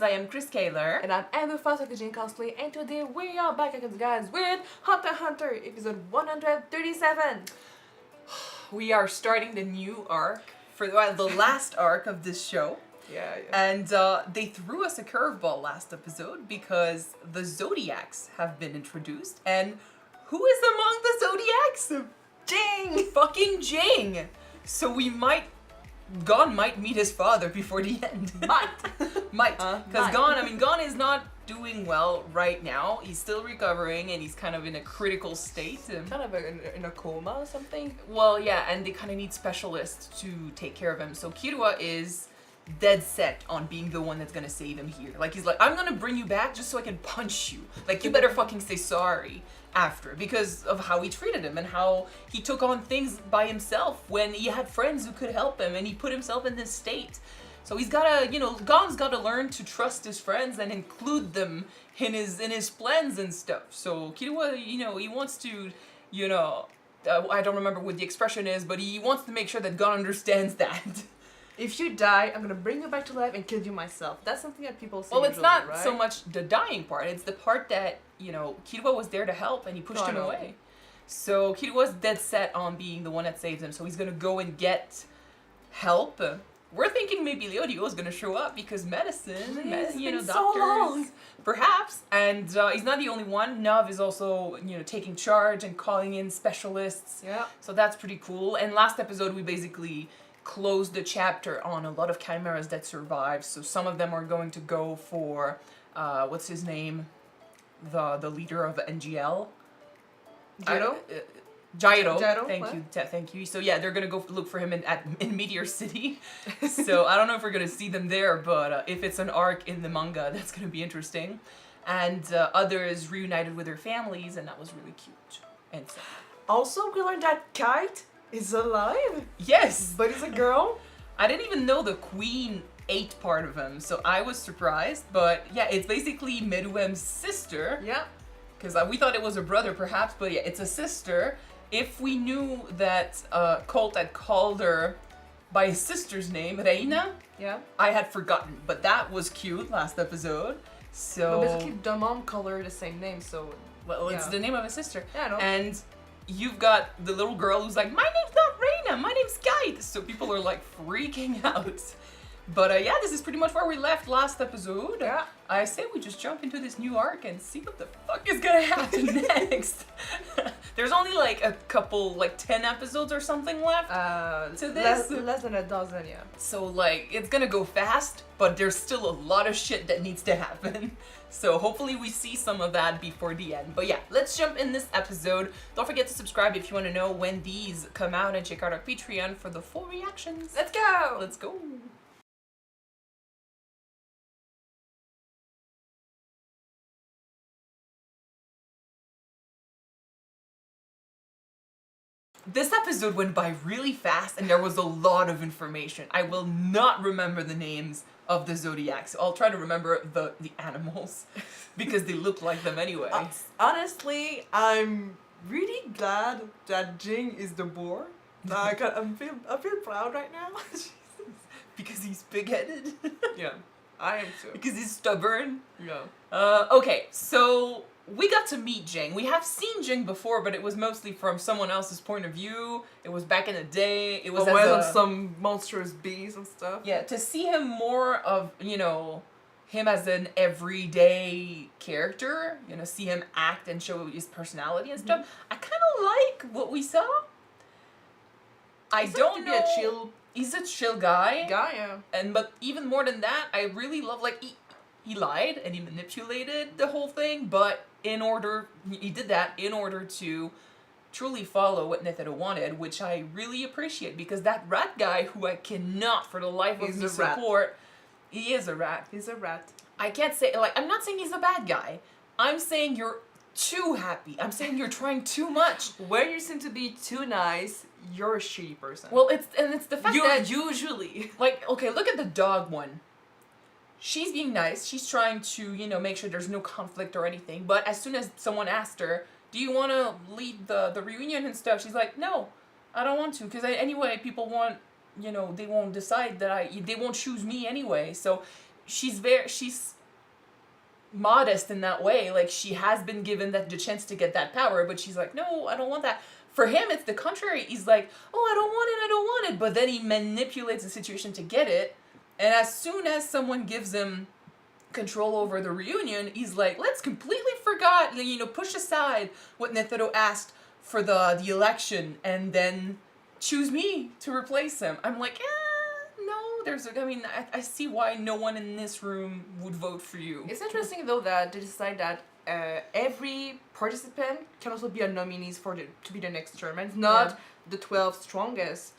I am Chris Kaler. And I'm Andrew Foster, XD Ging cosplay, and today we are back again, guys, with Hunter x Hunter, episode 137. We are starting the new arc, for the last arc of this show. Yeah. And they threw us a curveball last episode because the Zodiacs have been introduced. And who is among the Zodiacs? Ging! Fucking Ging! So Gon might meet his father before the end. Might. Because Gon is not doing well right now. He's still recovering and he's kind of in a critical state. Kind of in a coma or something. Well, yeah, and they kind of need specialists to take care of him. So Kirua is dead set on being the one that's gonna save him here. Like, he's like, I'm gonna bring you back just so I can punch you. Like, you better fucking say sorry after, because of how he treated him and how he took on things by himself when he had friends who could help him and he put himself in this state. So he's gotta, Gon's gotta learn to trust his friends and include them in his plans and stuff. So Kirua, he wants to, I don't remember what the expression is, but he wants to make sure that Gon understands that. If you die, I'm gonna bring you back to life and kill you myself. That's something that people say. Well, it's usually, not right? so much the dying part. It's the part that, Kirua was there to help and he pushed him away. So Kirua's dead set on being the one that saves him. So he's gonna go and get help. We're thinking maybe Leodio is gonna show up because medicine, doctors, so long. Perhaps. And he's not the only one. Nav is also, taking charge and calling in specialists. Yeah. So that's pretty cool. And last episode we basically closed the chapter on a lot of chimeras that survived. So some of them are going to go for, what's his name? The leader of NGL. Gyro? Gyro. Gyro, Thank you. So yeah, they're gonna go look for him in Meteor City. So I don't know if we're gonna see them there, but if it's an arc in the manga, that's gonna be interesting. And others reunited with their families, and that was really cute. And so. Also, we learned that Kite is alive. Yes! But he's a girl. I didn't even know the queen ate part of him, so I was surprised. But yeah, it's basically Meruem's sister. Yeah. Because we thought it was a brother perhaps, but yeah, it's a sister. If we knew that Colt had called her by his sister's name, Reina, Yeah. I had forgotten. But that was cute last episode. So But basically, the mom called her the same name, so. well, it's the name of his sister. Yeah, I know. And you've got the little girl who's like, my name's not Reina, my name's Kite. So people are like freaking out. But yeah, this is pretty much where we left last episode. Yeah. I say we just jump into this new arc and see what the fuck is gonna happen next. There's only like a couple, like 10 episodes or something left to this. Less than a dozen, yeah. So like, it's gonna go fast, but there's still a lot of shit that needs to happen. So hopefully we see some of that before the end. But yeah, let's jump in this episode. Don't forget to subscribe if you want to know when these come out, and check out our Patreon for the full reactions. Let's go! Let's go! This episode went by really fast and there was a lot of information. I will not remember the names of the Zodiacs. I'll try to remember the animals because they look like them anyway. Honestly, I'm really glad that Ging is the boar. I feel proud right now. Because he's big-headed. Yeah, I am too. Because he's stubborn. Yeah. Okay, so we got to meet Ging. We have seen Ging before, but it was mostly from someone else's point of view. It was back in the day. It was some monstrous bees and stuff. Yeah, to see him more of, him as an everyday character, see him act and show his personality and stuff. I kind of like what we saw. I don't know. He's a chill guy. Yeah. But even more than that, I really love, like, he lied and he manipulated the whole thing, but he did that in order to truly follow what Netero wanted, which I really appreciate, because that rat guy, who I cannot for the life of me support, he is a rat. He's a rat. I can't say, like, I'm not saying he's a bad guy. I'm saying you're too happy. I'm saying you're trying too much. When you seem to be too nice, you're a shitty person. Well, it's the fact that usually, like, okay, look at the dog one. She's being nice. She's trying to, make sure there's no conflict or anything. But as soon as someone asked her, do you want to lead the reunion and stuff? She's like, no, I don't want to. Because anyway, people want, they won't decide that they won't choose me anyway. So she's modest in that way. Like, she has been given the chance to get that power, but she's like, no, I don't want that. For him, it's the contrary. He's like, oh, I don't want it. But then he manipulates the situation to get it. And as soon as someone gives him control over the reunion, he's like, let's completely forgot, push aside what Netero asked for the election and then choose me to replace him. I'm like, no, I see why no one in this room would vote for you. It's interesting though that they decide that every participant can also be a nominee to be the next chairman. It's not the 12 strongest.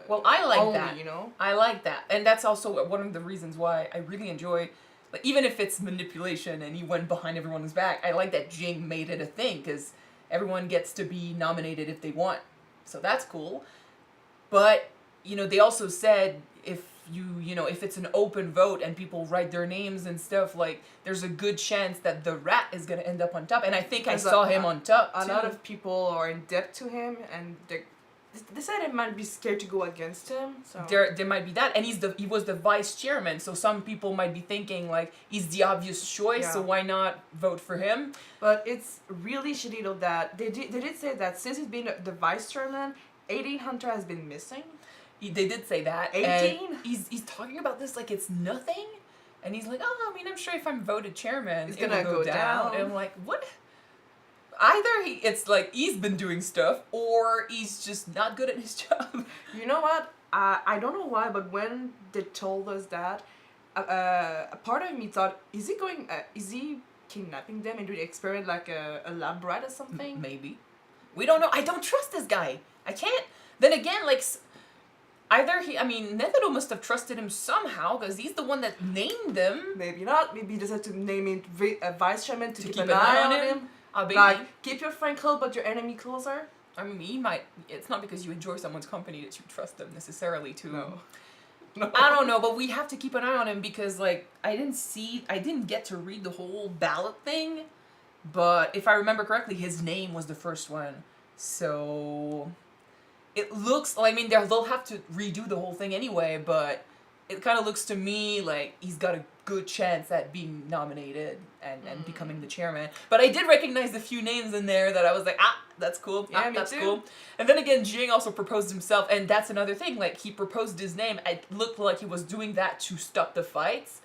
Well, I like only, that. I like that, and that's also one of the reasons why I really enjoy. Like, even if it's manipulation and he went behind everyone's back, I like that Ging made it a thing because everyone gets to be nominated if they want. So that's cool. But, they also said if it's an open vote and people write their names and stuff, like, there's a good chance that the rat is going to end up on top. And I think I saw him on top, too. A lot of people are in debt to him, and they said they might be scared to go against him. So there might be that, and he was the vice chairman, so some people might be thinking like he's the obvious choice, so why not vote for him? But it's really shitty though that they did say that since he's been the vice chairman, 18 Hunter has been missing. They did say that. 18. He's talking about this like it's nothing, and he's like, I'm sure if I'm voted chairman, it's gonna go down. And I'm like, what? Either it's like he's been doing stuff, or he's just not good at his job. You know what? I don't know why, but when they told us that, a part of me thought, is he kidnapping them and doing an experiment like a lab rat or something? Maybe. We don't know. I don't trust this guy. I can't. Then again, like, Netero must have trusted him somehow because he's the one that named them. Maybe not. Maybe he decided to name him vice chairman to keep an eye on him. Like, keep your friend close, but your enemy closer. He might. It's not because you enjoy someone's company that you trust them necessarily to. No. I don't know, but we have to keep an eye on him because, like, I didn't get to read the whole ballot thing, but if I remember correctly, his name was the first one. So it looks like, they'll have to redo the whole thing anyway, but it kind of looks to me like he's got a good chance at being nominated and becoming the chairman. But I did recognize a few names in there that I was like, that's cool. Yeah, that's me too. cool. And then again, Ging also proposed himself, and that's another thing. Like, he proposed his name. It looked like he was doing that to stop the fights.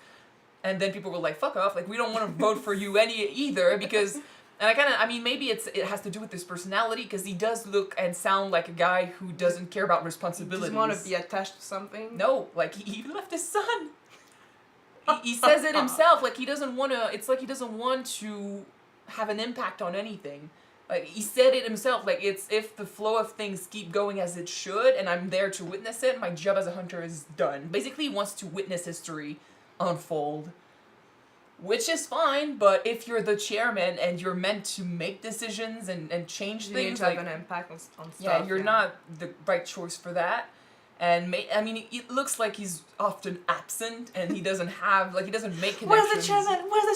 And then people were like, fuck off. Like, we don't want to vote for you either because... And maybe it has to do with his personality because he does look and sound like a guy who doesn't care about responsibilities. He doesn't want to be attached to something. No, like he left his son. He says it himself. Like, he doesn't want to. It's like he doesn't want to have an impact on anything. Like, he said it himself. Like, it's if the flow of things keep going as it should, and I'm there to witness it, my job as a hunter is done. Basically, he wants to witness history unfold. Which is fine, but if you're the chairman and you're meant to make decisions and change you things, need to have an impact on stuff. Yeah, you're not the right choice for that. And it looks like he's often absent, and he doesn't make connections. Where's the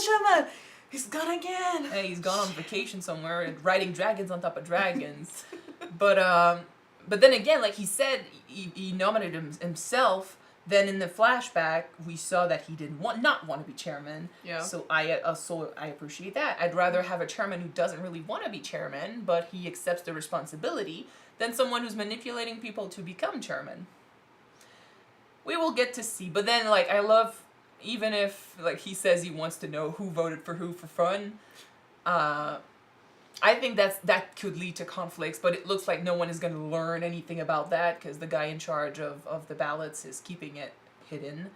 chairman? He's gone again. Hey, he's gone on vacation somewhere and riding dragons on top of dragons. But then again, like he said, he nominated himself. Then in the flashback, we saw that he did not want to be chairman. Yeah. So I appreciate that. I'd rather have a chairman who doesn't really want to be chairman, but he accepts the responsibility, than someone who's manipulating people to become chairman. We will get to see. But then, like, I love, even if, like, he says he wants to know who voted for who for fun, I think that could lead to conflicts, but it looks like no one is going to learn anything about that because the guy in charge of the ballots is keeping it hidden.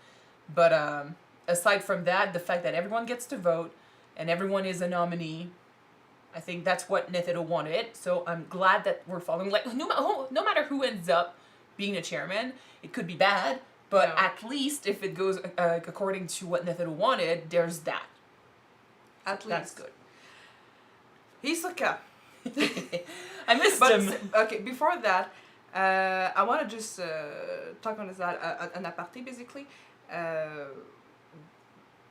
But aside from that, the fact that everyone gets to vote and everyone is a nominee, I think that's what Netero wanted. So I'm glad that we're following. Like, no matter who ends up being a chairman, it could be bad, but at least if it goes according to what Netero wanted, there's that. At least. That's good. Hisoka. I missed him. Okay, before that, I want to just talk on this an aparté basically.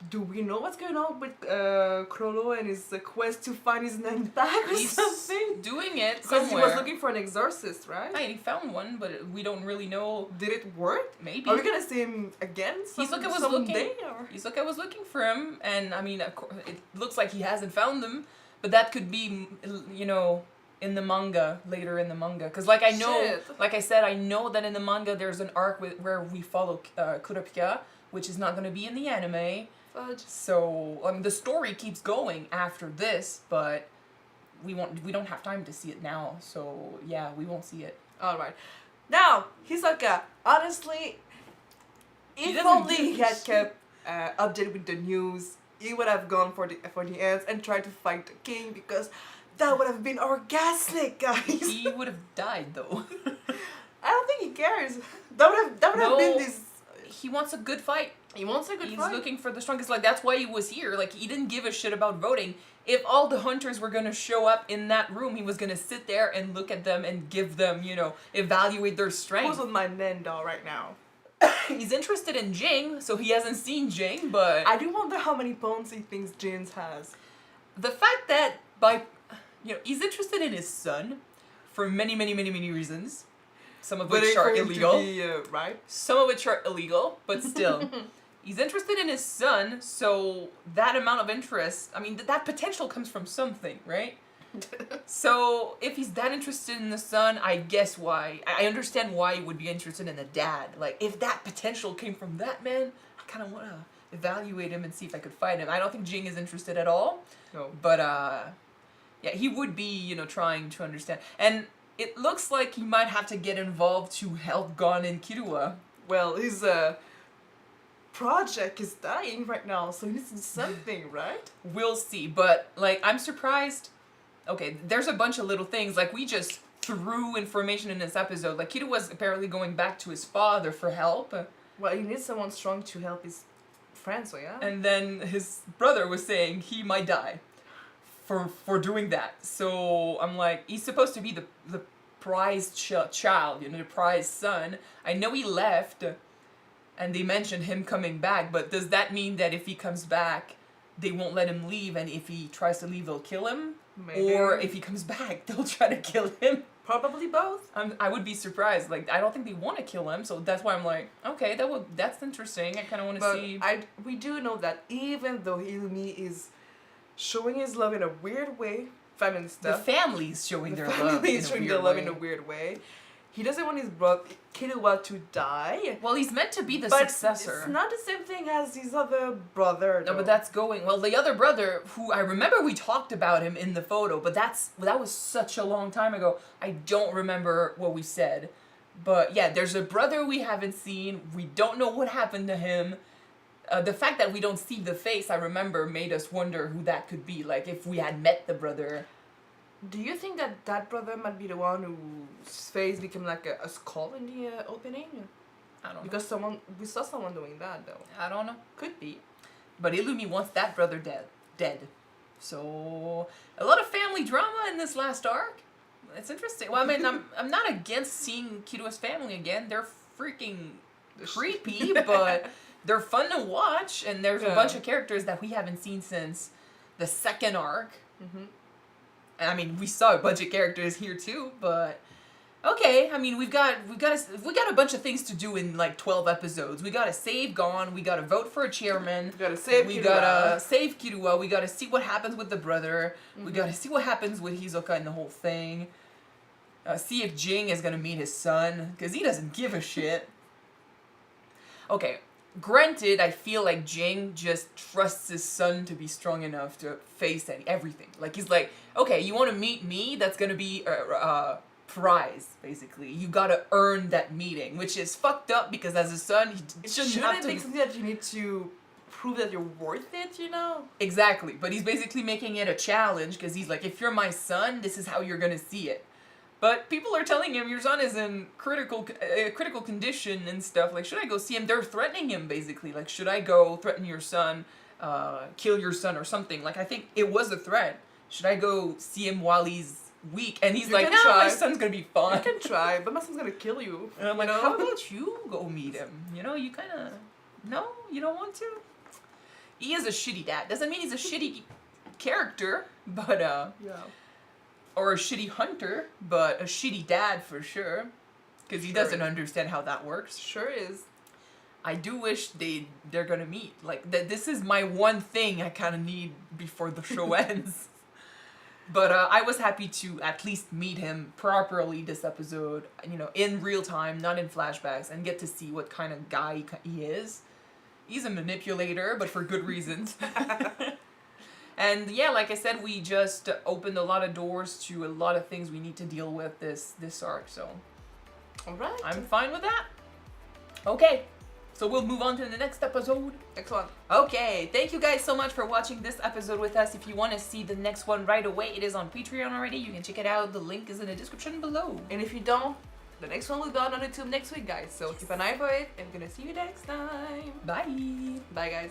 do we know what's going on with Krollo and his quest to find his name back or He's something? doing it Because he somewhere. was looking for an exorcist, right? He found one, but we don't really know. Did it work? Maybe. Are we gonna see him again Hisoka was someday? Or? Hisoka was looking for him, and I mean, it looks like he hasn't found them, but that could be, you know, in the manga, later in the manga. Because, like, I know, Shit. like I said, I know that in the manga there's an arc where we follow Kurapika, which is not going to be in the anime. Fudge. So, the story keeps going after this, but we don't have time to see it now. So, yeah, we won't see it. Alright. Now, Hisoka, honestly, if doesn't only give he a had shit. kept updated with the news, he would have gone for the ends and tried to fight the king because that would have been orgasmic, guys. He would have died, though. I don't think he cares. That would have No. been this. He wants a good fight. He wants a good He's fight. looking for the strongest. Like, that's why he was here. Like, he didn't give a shit about voting. If all the hunters were gonna show up in that room, he was gonna sit there and look at them and give them, you know, evaluate their Who's strength. on my Nendo right now? He's interested in Jing, so he hasn't seen Jing, but I do wonder how many bones he thinks Jins has. the fact that he's interested in his son for many, many, many, many reasons. Some of which Waiting are for him illegal. to be, right? Some of which are illegal, but still. He's interested in his son, so that amount of interest, I mean, that potential comes from something, right? So, if he's that interested in the son, I guess why. I understand why he would be interested in the dad. Like, if that potential came from that man, I kind of want to evaluate him and see if I could fight him. I don't think Jing is interested at all, No. but, yeah, he would be, you know, trying to understand. And it looks like he might have to get involved to help Gon and Killua. Well, his project is dying right now, so he needs to do something, right? We'll see, but, like, I'm surprised. Okay, there's a bunch of little things, like, we just threw information in this episode. Like, Killua was apparently going back to his father for help, Well, he needs someone strong to help his friends, so yeah. and then his brother was saying he might die for doing that. So, I'm like, he's supposed to be the prized child, you know, the prized son. I know he left, and they mentioned him coming back, but does that mean that if he comes back, they won't let him leave, and if he tries to leave, they'll kill him? Maybe. Or if he comes back, they'll try to kill him? Probably both. I would be surprised. Like, I don't think they want to kill him, so that's why I'm like, okay, that's interesting. I kind of want to But see. we do know that even though Illumi is showing his love in a weird way, feminine The stuff, family's showing their love family in is a showing weird their love way. in a weird way. He doesn't want his brother Killua to die. Well, he's meant to be the But successor. it's not the same thing as his other brother. No, though. but that's going. Well, the other brother, who I remember we talked about him in the photo, but that was such a long time ago. I don't remember what we said. But yeah, there's a brother we haven't seen. We don't know what happened to him. The fact that we don't see the face, I remember, made us wonder who that could be. Like, if we had met the brother. Do you think that that brother might be the one whose face became like a skull in the opening? I don't know. Because we saw someone doing that though. I don't know. Could be. But Illumi wants that brother dead. So, a lot of family drama in this last arc. It's interesting. Well, I mean, I'm not against seeing Killua's family again. They're freaking creepy, but they're fun to watch. And there's a bunch of characters that we haven't seen since the second arc. Mm-hmm. I mean, we saw a bunch of characters here too, but okay. I mean, we got a bunch of things to do in like 12 episodes. We gotta save Gon. We gotta vote for a chairman. We gotta save We Killua. gotta save Killua. We gotta see what happens with the brother. We Mhm. gotta see what happens with Hisoka and the whole thing. See if Jing is gonna meet his son, because he doesn't give a shit. Okay, granted, I feel like Jing just trusts his son to be strong enough to face everything. Like, he's like, okay, you want to meet me? That's gonna be a prize, basically. You gotta earn that meeting, which is fucked up because as a son, he shouldn't have Shouldn't to. it be something that you need to prove that you're worth it, you know? Exactly, but he's basically making it a challenge because he's like, if you're my son, this is how you're gonna see it. But people are telling him your son is in critical condition and stuff. Like, should I go see him? They're threatening him basically. Like, should I go threaten your son, kill your son or something? Like, I think it was a threat. Should I go see him while he's weak? And he's You like, can no, try. my son's gonna be You fine. can try, but my son's gonna kill you. And I'm like, you know? how about you go meet him? You know, you kind of, no, you don't want to? He is a shitty dad. Doesn't mean he's a shitty character, but Yeah. or a shitty hunter, but a shitty dad for sure. Because he Sure doesn't is. understand how that works. Sure is. I do wish they're gonna meet. Like this is my one thing I kind of need before the show ends. But I was happy to at least meet him properly this episode. You know, in real time, not in flashbacks, and get to see what kind of guy he is. He's a manipulator, but for good reasons. And yeah, like I said, we just opened a lot of doors to a lot of things we need to deal with this arc. So Alright. I'm fine with that. Okay. So we'll move on to the next episode. Excellent. Okay, thank you guys so much for watching this episode with us. If you want to see the next one right away, it is on Patreon already. You can check it out. The link is in the description below. And if you don't, the next one will be on YouTube next week, guys. So keep an eye for it, and we're gonna see you next time. Bye. Bye, guys.